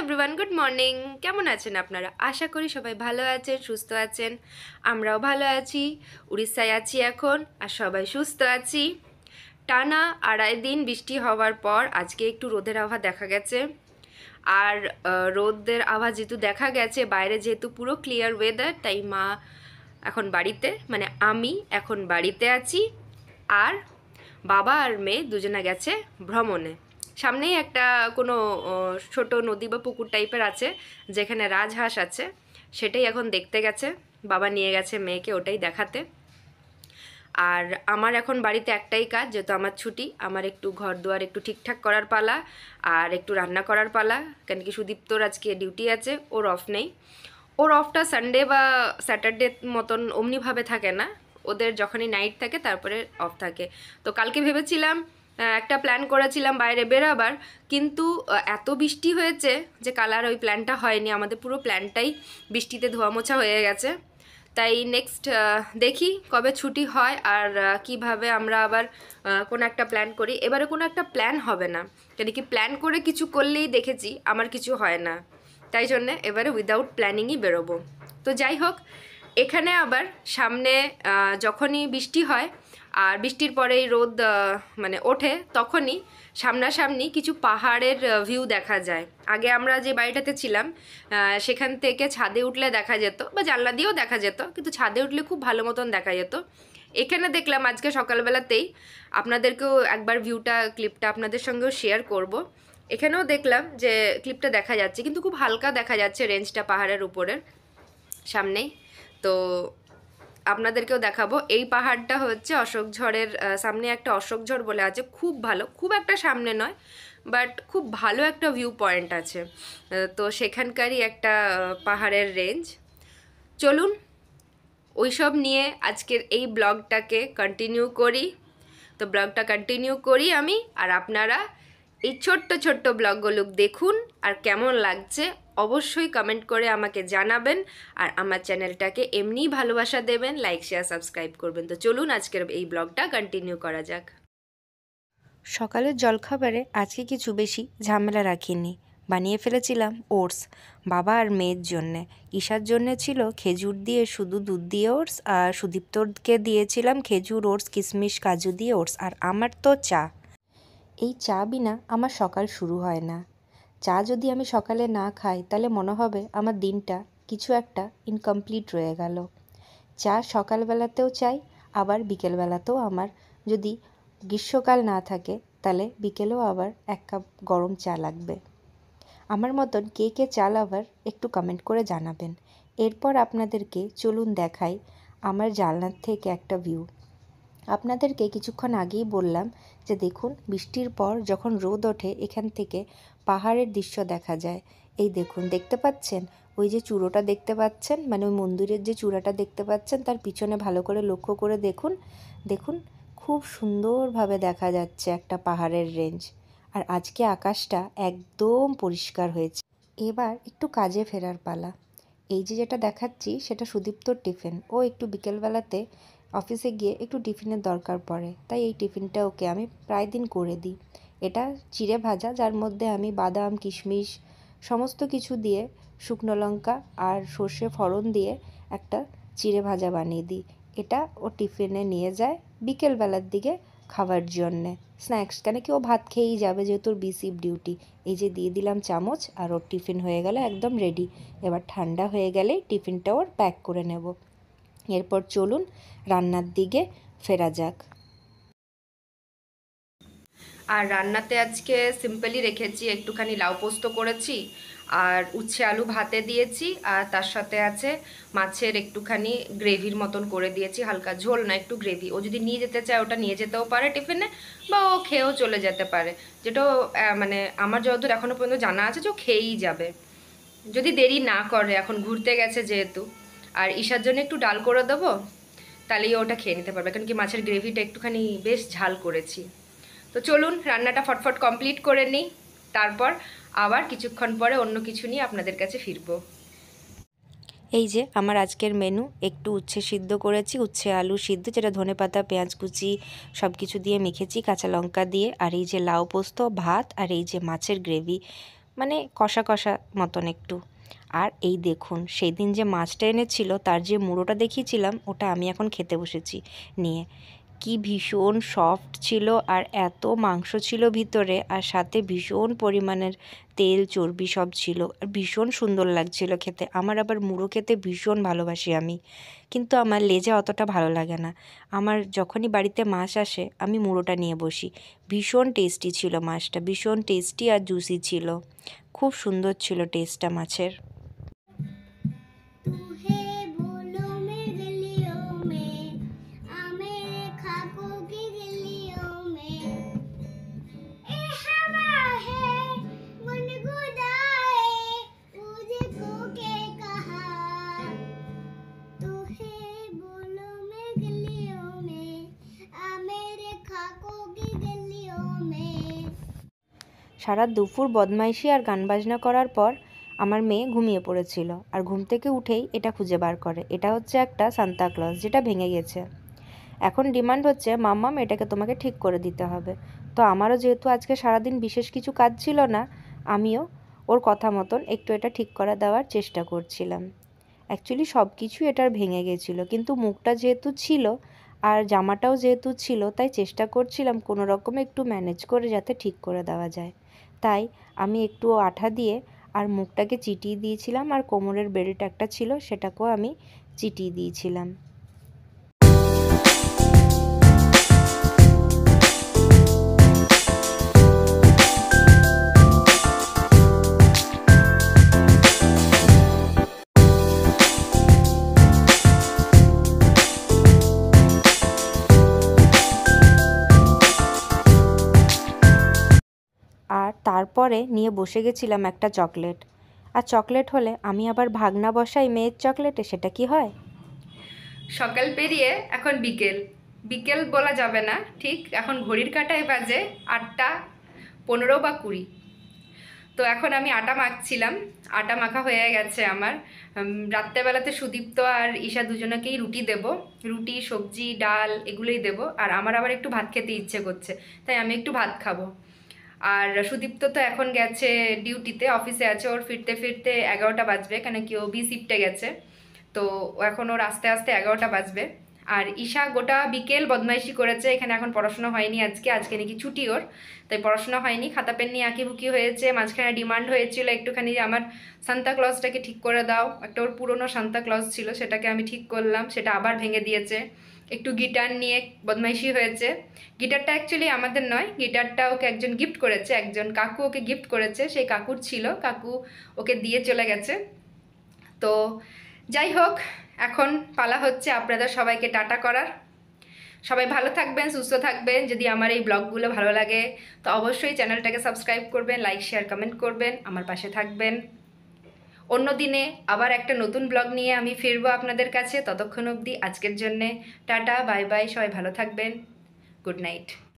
Everyone, good morning. কেমন আছেন আপনারা? আশা করি সবাই ভালো আছেন, সুস্থ আছেন। আমরাও ভালো আছি, উড়িষ্যায় আছি এখন, আর সবাই সুস্থ আছি। টানা 2.5 দিন বৃষ্টি হওয়ার পর আজকে একটু রোদের আভা দেখা গেছে। আর রোদের আভা যেহেতু দেখা গেছে, বাইরে যেহেতু পুরো ক্লিয়ার ওয়েদার, তাই মা এখন বাড়িতে, মানে আমি এখন বাড়িতে আছি। আর বাবা আর মেয়ে দুজনে গেছে ভ্রমণে। সামনেই একটা কোনো ছোট নদী বা পুকুর টাইপের আছে, যেখানে রাজহাঁস আছে, সেটাই এখন দেখতে গেছে। বাবা নিয়ে গেছে মেয়েকে ওটাই দেখাতে। আর আমার এখন বাড়িতে একটাই কাজ, যেহেতু আমার ছুটি, আমার একটু ঘর দুয়ার একটু ঠিকঠাক করার পালা, আর একটু রান্না করার পালা। কেন কি সুদীপ্তর আজকে ডিউটি আছে, ওর অফ নেই। ওর অফটা সানডে বা স্যাটারডে মতন অমনিভাবে থাকে না, ওদের যখনই নাইট থাকে তারপরে অফ থাকে। তো কালকে ভেবেছিলাম, একটা প্ল্যান করেছিলাম বাইরে বেরাবার, কিন্তু এত বৃষ্টি হয়েছে যে কাল আর ওই প্ল্যানটা হয়নি। আমাদের পুরো প্ল্যানটাই বৃষ্টিতে ধোয়া মোছা হয়ে গেছে। তাই নেক্সট দেখি কবে ছুটি হয় আর কিভাবে আমরা আবার কোনো একটা প্ল্যান করি। এবারে কোনো একটা প্ল্যান হবে না, কেন কি প্ল্যান করে কিছু করলেই দেখেছি আমার কিছু হয় না। তাই জন্যে এবারে উইদাউট প্ল্যানিংই বেরোবো। তো যাই হোক, এখানে আবার সামনে যখনই বৃষ্টি হয় আর বৃষ্টির পরেই রোদ মানে ওঠে, তখনই সামনাসামনি কিছু পাহাড়ের ভিউ দেখা যায়। আগে আমরা যে বাড়িটাতে ছিলাম সেখান থেকে ছাদে উঠলে দেখা যেত, বা জানলা দিয়েও দেখা যেত, কিন্তু ছাদে উঠলে খুব ভালো মতন দেখা যেত। এখানে দেখলাম আজকে সকালবেলাতেই, আপনাদেরকেও একবার ভিউটা ক্লিপটা আপনাদের সঙ্গেও শেয়ার করব। এখানেও দেখলাম যে ক্লিপটা দেখা যাচ্ছে, কিন্তু খুব হালকা দেখা যাচ্ছে রেঞ্জটা পাহাড়ের উপরের সামনেই। তো আপনাদেরকেও দেখাবো। এই পাহাড়টা হচ্ছে অশোকঝড়ের সামনে একটা অশোকঝড় বলে আছে, খুব ভালো, খুব একটা সামনে নয়, বাট খুব ভালো একটা ভিউ পয়েন্ট আছে। তো সেখানকারই একটা পাহাড়ের রেঞ্জ। চলুন ওইসব নিয়ে আজকের এই ব্লগটাকে কন্টিনিউ করি। তো ব্লগটা কন্টিনিউ করি আমি, আর আপনারা এই ছোট্ট ছোট্ট ব্লগগুলো দেখুন, আর কেমন লাগছে অবশ্যই কমেন্ট করে আমাকে জানাবেন। আর আমার চ্যানেলটাকে এমনিই ভালোবাসা দেবেন, লাইক শেয়ার সাবস্ক্রাইব করবেন। তো চলুন আজকের এই ব্লগটা কন্টিনিউ করা যাক। সকালের জলখাবারে আজকে কিছু বেশি ঝামেলা রাখিনি, বানিয়ে ফেলেছিলাম ওটস বাবা আর মেয়ের জন্যে। ঈশার জন্যে ছিল খেজুর দিয়ে, শুধু দুধ দিয়ে ওটস, আর সুদীপ্তকে দিয়েছিলাম খেজুর ওটস, কিশমিশ কাজু দিয়ে ওটস। আর আমার তো চা, এই চা বিনা আমার সকাল শুরু হয় না। চা যদি আমি সকালে না খাই তাহলে মনে হবে আমার দিনটা কিছু একটা ইনকমপ্লিট রয়ে গেল। চা সকালবেলাতেও চাই, আবার বিকেলবেলাতেও আমার যদি গ্রীষ্মকাল না থাকে তাহলে বিকেলেও আবার 1 কাপ গরম চা লাগবে। আমার মতন কে কে চা লাভার একটু কমেন্ট করে জানাবেন। এরপর আপনাদেরকে চলুন দেখাই আমার জানলার থেকে একটা ভিউ। আপনাদেরকে কিছুক্ষণ আগেই বললাম যে দেখুন, বৃষ্টির পর যখন রোদ ওঠে এখান থেকে পাহাড়ের দৃশ্য দেখা যায়। এই দেখুন, দেখতে পাচ্ছেন ওই যে চূড়োটা দেখতে পাচ্ছেন, মানে ওই মন্দিরের যে চূড়াটা দেখতে পাচ্ছেন, তার পিছনে ভালো করে লক্ষ্য করে দেখুন। দেখুন, খুব সুন্দরভাবে দেখা যাচ্ছে একটা পাহাড়ের রেঞ্জ। আর আজকে আকাশটা একদম পরিষ্কার হয়েছে। এবার একটু কাজে ফেরার পালা। এই যে যেটা দেখাচ্ছি সেটা সুদীপ্তর টিফিন। ও একটু বিকেলবেলাতে অফিসে গিয়ে একটু টিফিনের দরকার পড়ে, তাই এই টিফিনটা ওকে আমি প্রায় দিন করে দিই। এটা চিড়ে ভাজা, যার মধ্যে আমি বাদাম, কিশমিশ সমস্ত কিছু দিয়ে, শুকনো লঙ্কা আর সর্ষে ফোড়ন দিয়ে একটা চিড়ে ভাজা বানিয়ে দিই। এটা ও টিফিনে নিয়ে যায় বিকেলবেলার দিকে খাওয়ার জন্যে, স্ন্যাক্স। কেন কি ও ভাত খেয়েই যাবে, যেহেতু ওর বিসিপ ডিউটি। এই যে দিয়ে দিলাম চামচ, আর ওর টিফিন হয়ে গেল একদম রেডি। এবার ঠান্ডা হয়ে গেলেই টিফিনটা ওর প্যাক করে নেব। এরপর চলুন রান্নার দিকে ফেরা যাক। আর রান্নাতে আজকে সিম্পলই রেখেছি, একটুখানি লাউ পোস্ত করেছি, আর উচ্ছে আলু ভাতে দিয়েছি, আর তার সাথে আছে মাছের একটুখানি গ্রেভির মতন করে দিয়েছি, হালকা ঝোল না, একটু গ্রেভি। ও যদি নিয়ে যেতে চায় ওটা নিয়ে যেতেও পারে টিফিনে, বা ও খেয়েও চলে যেতে পারে। যেটা মানে আমার যতদূর এখনও পর্যন্ত জানা আছে যে ও খেয়েই যাবে, যদি দেরি না করে, এখন ঘুরতে গেছে যেহেতু। আর ঈশার জন্য একটু ডাল করে দেবো, তাহলেই ওটা খেয়ে নিতে পারবে, কারণ কি মাছের গ্রেভিটা একটুখানি বেশ ঝাল করেছি। তো চলুন রান্নাটা ফটফট কমপ্লিট করে নিই, তারপর আবার কিছুক্ষণ পরে অন্য কিছু নিয়ে আপনাদের কাছে ফিরবো। এই যে আমার আজকের মেনু, একটু উচ্ছে সিদ্ধ করেছি, উচ্ছে আলু সিদ্ধ, যেটা ধনেপাতা পেঁয়াজ কুচি সব কিছু দিয়ে মেখেছি কাঁচা লঙ্কা দিয়ে। আর এই যে লাউ পোস্ত, ভাত, আর এই যে মাছের গ্রেভি। মানে কষা কষা মতন একটু। আর এই দেখুন সেই দিন যে মাছটা এনেছিল তার যে মুড়োটা দেখিয়েছিলাম ওটা আমি এখন খেতে বসেছি নিয়ে। কি ভীষণ সফট ছিল আর এত মাংস ছিল ভিতরে, আর সাথে ভীষণ পরিমাণের তেল চর্বি সব ছিল, আর ভীষণ সুন্দর লাগছিল খেতে। আমার আবার মুড়ো খেতে ভীষণ ভালোবাসি আমি, কিন্তু আমার লেজা অতটা ভালো লাগে না। আমার যখনই বাড়িতে মাছ আসে আমি মুড়োটা নিয়ে বসি। ভীষণ টেস্টি ছিল মাছটা, ভীষণ টেস্টি আর জুসি ছিল, খুব সুন্দর ছিল টেস্টটা মাছের। সারা দুপুর বদমাইশি আর গান বাজনা করার পর আমার মেয়ে ঘুমিয়ে পড়েছিল, আর ঘুম থেকে উঠেই এটা খুঁজে বার করে। এটা হচ্ছে একটা সান্তাক্লজ যেটা ভেঙে গেছে। এখন ডিমান্ড হচ্ছে মাম্মাম এটাকে তোমাকে ঠিক করে দিতে হবে। তো আমারও যেহেতু আজকে সারাদিন বিশেষ কিছু কাজ ছিল না, আমিও ওর কথা মতন একটু এটা ঠিক করে দেওয়ার চেষ্টা করছিলাম। অ্যাকচুয়ালি সব কিছুই এটার ভেঙে গেছিলো, কিন্তু মুখটা যেহেতু ছিল আর জামাটাও যেহেতু ছিল, তাই চেষ্টা করছিলাম কোনো রকমে একটু ম্যানেজ করে যাতে ঠিক করে দেওয়া যায়। তাই আমি একটু আঠা দিয়ে আর মুখটাকে চিটিয়ে দিয়েছিলাম, আর কোমরের বেল্ট একটা ছিল সেটাকেও আমি চিটিয়ে দিয়েছিলাম। আর তারপরে নিয়ে বসে গেছিলাম একটা চকলেট। আর চকলেট হলে আমি আবার ভাগনা বসাই মেয়ের চকলেটে, সেটা কি হয়? সকাল পেরিয়ে এখন বিকেল, বিকেল বলা যাবে না ঠিক, এখন ঘড়ির কাঁটায় বাজে 8টা 15 বা 20। তো এখন আমি আটা মাখছিলাম, আটা মাখা হয়ে গেছে আমার। রাত্রেবেলাতে সুদীপ্ত আর ঈশা দুজনকেই রুটি দেব, রুটি সবজি ডাল এগুলোই দেব। আর আমার আবার একটু ভাত খেতে ইচ্ছে করছে, তাই আমি একটু ভাত খাবো। আর সুদীপ্ত তো এখন গেছে ডিউটিতে, অফিসে আছে, ওর ফিরতে ফিরতে 11টা বাজবে, কেন কি ও বি শিফটে গেছে। তো এখন ওর আস্তে আস্তে 11টা বাজবে। আর ঈশা গোটা বিকেল বদমাইশি করেছে এখানে, এখন পড়াশোনা হয়নি আজকে, আজকে নাকি ছুটি ওর, তাই পড়াশোনা হয়নি। খাতা পেন নিয়ে আঁকিবুকি হয়েছে। মাঝখানে ডিমান্ড হয়েছিল একটুখানি যে আমার সান্তা ক্লজটাকে ঠিক করে দাও, একটা ওর পুরনো সান্তা ক্লজ ছিল সেটাকে আমি ঠিক করলাম, সেটা আবার ভেঙে দিয়েছে। একটু গিটার নিয়ে বদমাইশি হয়েছে। গিটারটা অ্যাকচুয়ালি আমাদের নয়, গিটারটা ওকে একজন গিফট করেছে, একজন কাকু ওকে গিফট করেছে, সেই কাকুর ছিল, কাকু ওকে দিয়ে চলে গেছে। তো যাই হোক, এখন পালা হচ্ছে আপনাদের সবাইকে টাটা করার। সবাই ভালো থাকবেন, সুস্থ থাকবেন। যদি আমার এই ব্লগগুলো ভালো লাগে তো অবশ্যই চ্যানেলটাকে সাবস্ক্রাইব করবেন, লাইক শেয়ার কমেন্ট করবেন, আমার পাশে থাকবেন। অন্য দিনে আবার একটা নতুন ব্লগ নিয়ে আমি ফিরবো আপনাদের কাছে। ততক্ষণ অবধি আজকের জন্যে টাটা, বাই বাই, সবাই ভালো থাকবেন, গুড নাইট।